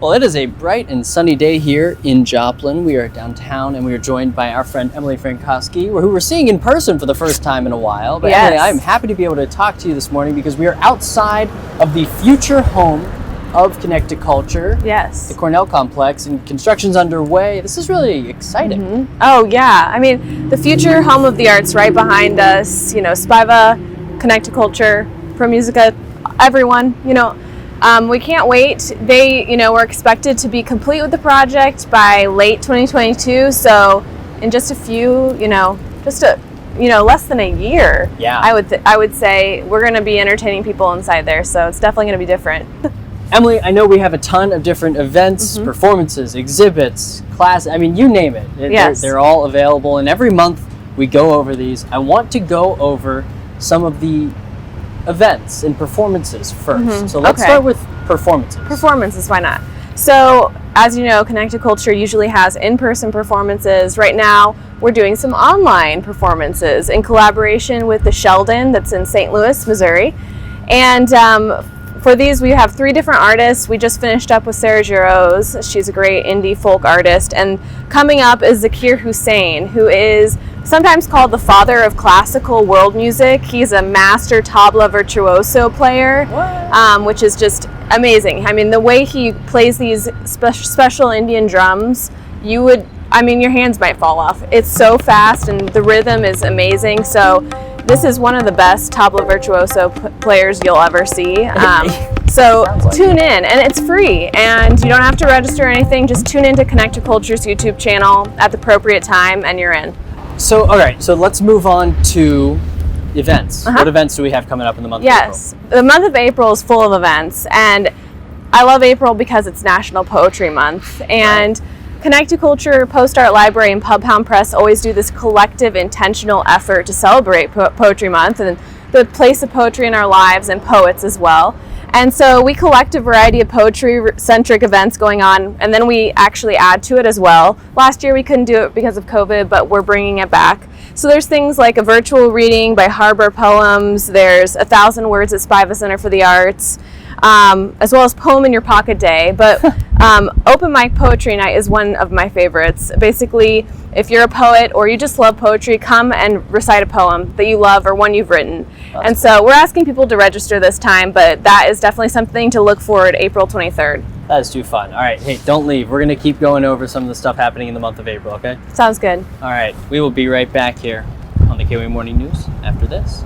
Well, it is a bright and sunny day here in Joplin. We are downtown and we are joined by our friend Emily Frankowski, who we're seeing in person for the first time in a while. But Yes. Emily, I'm happy to be able to talk to you this morning because we are outside of the future home of Connect2Culture, Yes. the Cornell Complex, and construction's underway. This is really exciting. Oh, yeah. I mean, the future home of the arts right behind us, Spiva, Connect2Culture, ProMusica, everyone, we can't wait. We're expected to be complete with the project by late 2022. So in just a few, less than a year, Yeah. I would say we're going to be entertaining people inside there. So it's definitely going to be different. Emily, I know we have a ton of different events, performances, exhibits, class. I mean, you name it. Yes. They're all available, and every month we go over these. I want to go over some of the events and performances first. So let's Okay. start with performances. Performances, why not? So, as you know, Connect2Culture usually has in-person performances. Right now, we're doing some online performances in collaboration with the Sheldon that's in St. Louis, Missouri. And for these, we have 3 different artists. We just finished up with Sarah Giroux. She's a great indie folk artist. And coming up is Zakir Hussain, who is sometimes called the father of classical world music. He's a master tabla virtuoso player, which is just amazing. I mean, the way he plays these special Indian drums, your hands might fall off. It's so fast and the rhythm is amazing. So this is one of the best tabla virtuoso players you'll ever see. So tune in, and it's free, and you don't have to register or anything. Just tune in to Connect2Culture's YouTube channel at the appropriate time, and you're in. So, all right, so let's move on to events. What events do we have coming up in the month of April? Yes, the month of April is full of events, and I love April because it's National Poetry Month, and Connect2Culture, Post Art Library, and Pub Pound Press always do this collective, intentional effort to celebrate Poetry Month and the place of poetry in our lives and poets as well. And so we collect a variety of poetry-centric events going on, and then we actually add to it as well. Last year we couldn't do it because of COVID, but we're bringing it back. So there's things like a virtual reading by Harbor Poems, there's 1,000 Words at Spiva Center for the Arts, as well as Poem in Your Pocket Day. But Open Mic Poetry Night is one of my favorites. Basically, if you're a poet or you just love poetry, come and recite a poem that you love or one you've written. And so we're asking people to register this time, but that is definitely something to look forward to April 23rd. That is too fun. All right, hey, don't leave. We're going to keep going over some of the stuff happening in the month of April, okay? Sounds good. All right, we will be right back here on the KOA Morning News after this.